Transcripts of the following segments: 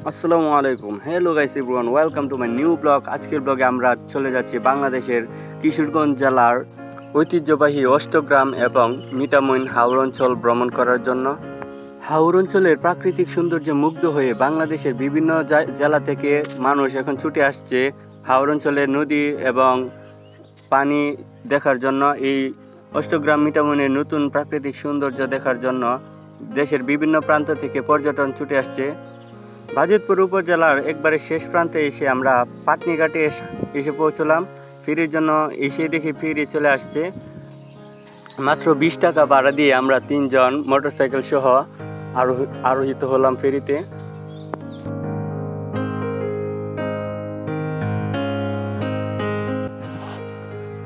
আসসালামু আলাইকুম, hello guys everyone, welcome to my new blog. আজকের ব্লগে আমরা চলে যাচ্ছি বাংলাদেশের কিশোরগঞ্জ জেলার ঐতিহ্যবাহী অষ্টগ্রাম এবং মিঠামইন হাওর অঞ্চল ভ্রমণ করার জন্য। হাওর অঞ্চলের প্রাকৃতিক সৌন্দর্যে মুগ্ধ হয়ে বাংলাদেশের বিভিন্ন জেলা থেকে মানুষ এখন ছুটে আসছে হাওর অঞ্চলের নদী এবং পানি দেখার জন্য। এই অষ্টগ্রাম মিঠামইনের নতুন প্রাকৃতিক সৌন্দর্য দেখার জন্য দেশের বিভিন্ন প্রান্ত থেকে পর্যটন ছুটে আসছে। বাজিতপুর উপজেলার একবারে শেষ প্রান্তে এসে আমরা পাটনিঘাটে এসে পৌঁছলাম। ফেরির জন্য এসে দেখি ফেরি চলে আসছে। মাত্র 20 টাকা ভাড়া দিয়ে আমরা 3 জন মোটরসাইকেল সহ আরোহিত হলাম ফেরিতে।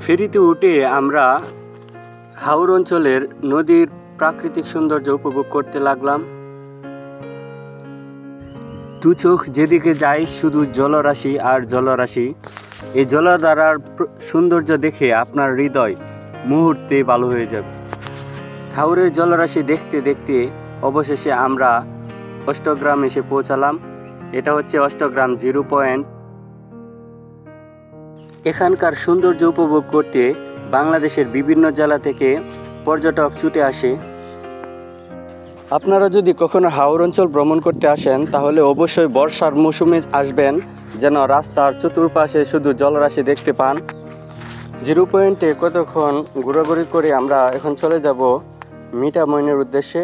ফেরিতে উঠে আমরা হাওর অঞ্চলের নদীর প্রাকৃতিক সৌন্দর্য উপভোগ করতে লাগলাম। দু চোখ যেদিকে যায় শুধু জলরাশি আর জলরাশি। এই জলধারার সৌন্দর্য দেখে আপনার হৃদয় মুহূর্তে ভালো হয়ে যাবে। হাওরের জলরাশি দেখতে দেখতে অবশেষে আমরা অষ্টগ্রাম এসে পৌঁছালাম। এটা হচ্ছে অষ্টগ্রাম 0 পয়েন্ট। এখানকার সৌন্দর্য উপভোগ করতে বাংলাদেশের বিভিন্ন জেলা থেকে পর্যটক ছুটে আসে। আপনারা যদি কখনো হাওর অঞ্চল ভ্রমণ করতে আসেন তাহলে অবশ্যই বর্ষার মৌসুমে আসবেন, যেন রাস্তার চতুর্পাশে শুধু জলরাশি দেখতে পান। 0 পয়েন্টে কতক্ষণ ঘোরাঘুরি করে আমরা এখন চলে যাব মিঠামইনের উদ্দেশ্যে।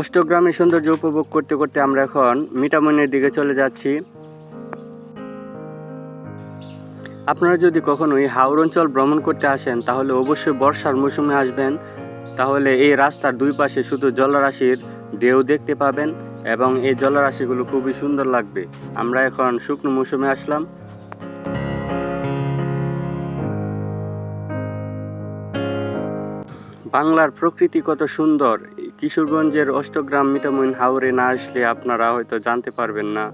অষ্টগ্রামের সৌন্দর্য উপভোগ করতে করতে আমরা এখন মিঠামইনের দিকে চলে যাচ্ছি। আপনারা যদি কখনো এই হাওর অঞ্চল ভ্রমণ করতে আসেন তাহলে অবশ্যই বর্ষার মৌসুমে আসবেন, তাহলে এই রাস্তার দুই পাশে শুধু জলরাশির ঢেউ দেখতে পাবেন এবং এই জলরাশিগুলো খুবই সুন্দর লাগবে। আমরা এখন শুকনো মৌসুমে আসলাম। বাংলার প্রকৃতি কত সুন্দর, কিশোরগঞ্জের অষ্টগ্রাম মিঠামইন হাওরে না আসলে আপনারা হয়তো জানতে পারবেন না।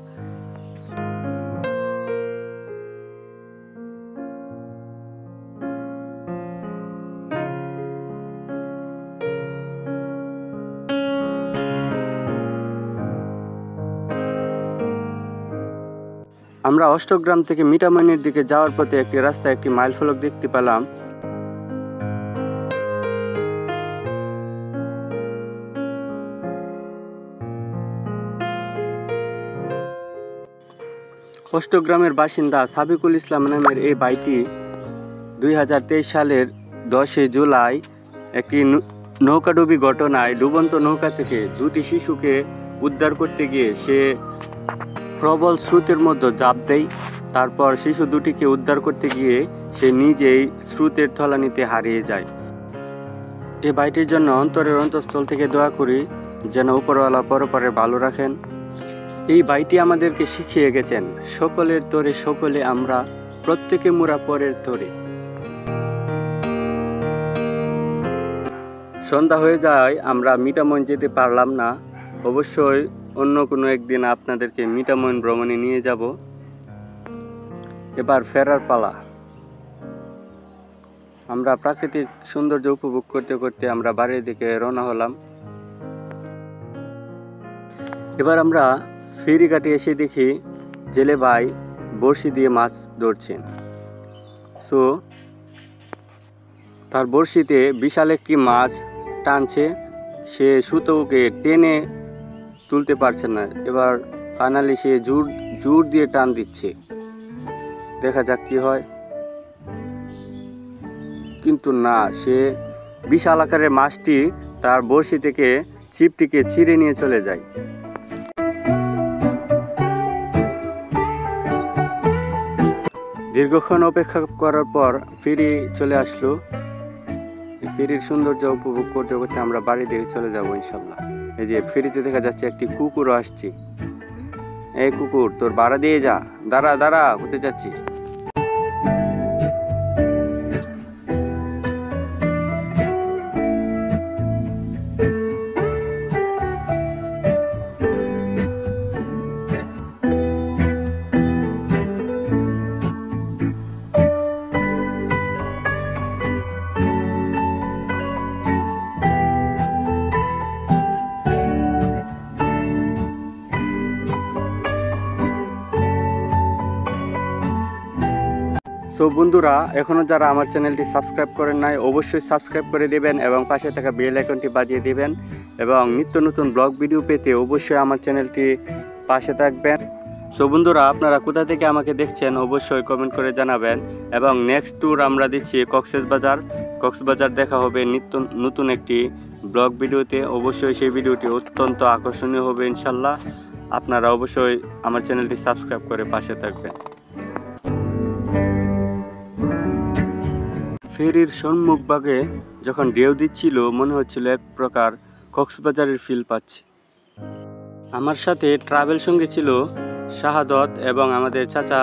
আমরা অষ্টগ্রাম থেকে মিঠামইনের দিকে যাওয়ার পথে একটি রাস্তায় একটি মাইল ফলক দেখতে পেলাম। অষ্টগ্রামের বাসিন্দা সাবিকুল ইসলাম নামের এই ভাইটি 2023 সালের 10 জুলাই একটি নৌকাডুবি ঘটনায় ডুবন্ত নৌকা থেকে 2টি শিশুকে উদ্ধার করতে গিয়ে সে প্রবল স্রোতের মধ্যে ঝাঁপ দেয়। তারপর শিশু দুটিকে উদ্ধার করতে গিয়ে সে নিজেই স্রোতের তলানিতে হারিয়ে যায়। এই ভাইটির জন্য অন্তরের অন্তঃস্থল থেকে দোয়া করি যেন উপরওয়ালা পরপারে ভালো রাখেন। এই ভাইটি আমাদেরকে শিখিয়ে গেছেন, সকলের তরে সকলে আমরা, প্রত্যেকে মোরা পরের তরে। সন্ধ্যা হয়ে যায়, আমরা মিঠামইন যেতে পারলাম না। অবশ্যই অন্য কোনো একদিন আপনাদেরকে মিঠামইন ভ্রমণে নিয়ে যাব। এবার ফেরার পালা। আমরা প্রাকৃতিক সৌন্দর্য উপভোগ করতে করতে আমরা বাড়ির দিকে রওনা হলাম। এবার আমরা ফেরিঘাটে এসে দেখি জেলে ভাই বড়শি দিয়ে মাছ ধরছেন। সো তার বড়শিতে বিশাল একটি মাছ টানছে, সে সুতোকে টেনে তুলতে পারছে না। এবার ফাইনালি সে জোর দিয়ে টান দিচ্ছে, দেখা যাক কি হয়। কিন্তু না, সে বিশাল আকারের মাছটি তার বড়শি থেকে ছিপটিকে ছিঁড়ে নিয়ে চলে যায়। দীর্ঘক্ষণ অপেক্ষা করার পর ফেরি চলে আসলো। ফেরির সৌন্দর্য উপভোগ করতে করতে আমরা বাড়ি দিকে চলে যাবো ইনশাল্লাহ। এই যে ফেরিতে দেখা যাচ্ছে একটি কুকুরও আসছে। এই কুকুর, তোর ভাড়া দিয়ে যা, দাঁড়া দাঁড়া, হতে যাচ্ছি। সো বন্ধুরা, এখনও যারা আমার চ্যানেলটি সাবস্ক্রাইব করেন নাই অবশ্যই সাবস্ক্রাইব করে দেবেন এবং পাশে থাকা বেল আইকনটি বাজিয়ে দিবেন এবং নিত্য নতুন ব্লগ ভিডিও পেতে অবশ্যই আমার চ্যানেলটি পাশে থাকবেন। সো বন্ধুরা, আপনারা কোথা থেকে আমাকে দেখছেন অবশ্যই কমেন্ট করে জানাবেন এবং নেক্সট ট্যুর আমরা দিচ্ছি কক্সবাজার দেখা হবে নিত্য নতুন একটি ব্লগ ভিডিওতে। অবশ্যই সেই ভিডিওটি অত্যন্ত আকর্ষণীয় হবে ইনশাল্লাহ। আপনারা অবশ্যই আমার চ্যানেলটি সাবস্ক্রাইব করে পাশে থাকবেন। ফেরির সম্মুখভাগে যখন ঢেউ দিচ্ছিল মনে হচ্ছিল এক প্রকার কক্সবাজারের ফিল পাচ্ছি। আমার সাথে ট্রাভেল সঙ্গে ছিল শাহাদত এবং আমাদের চাচা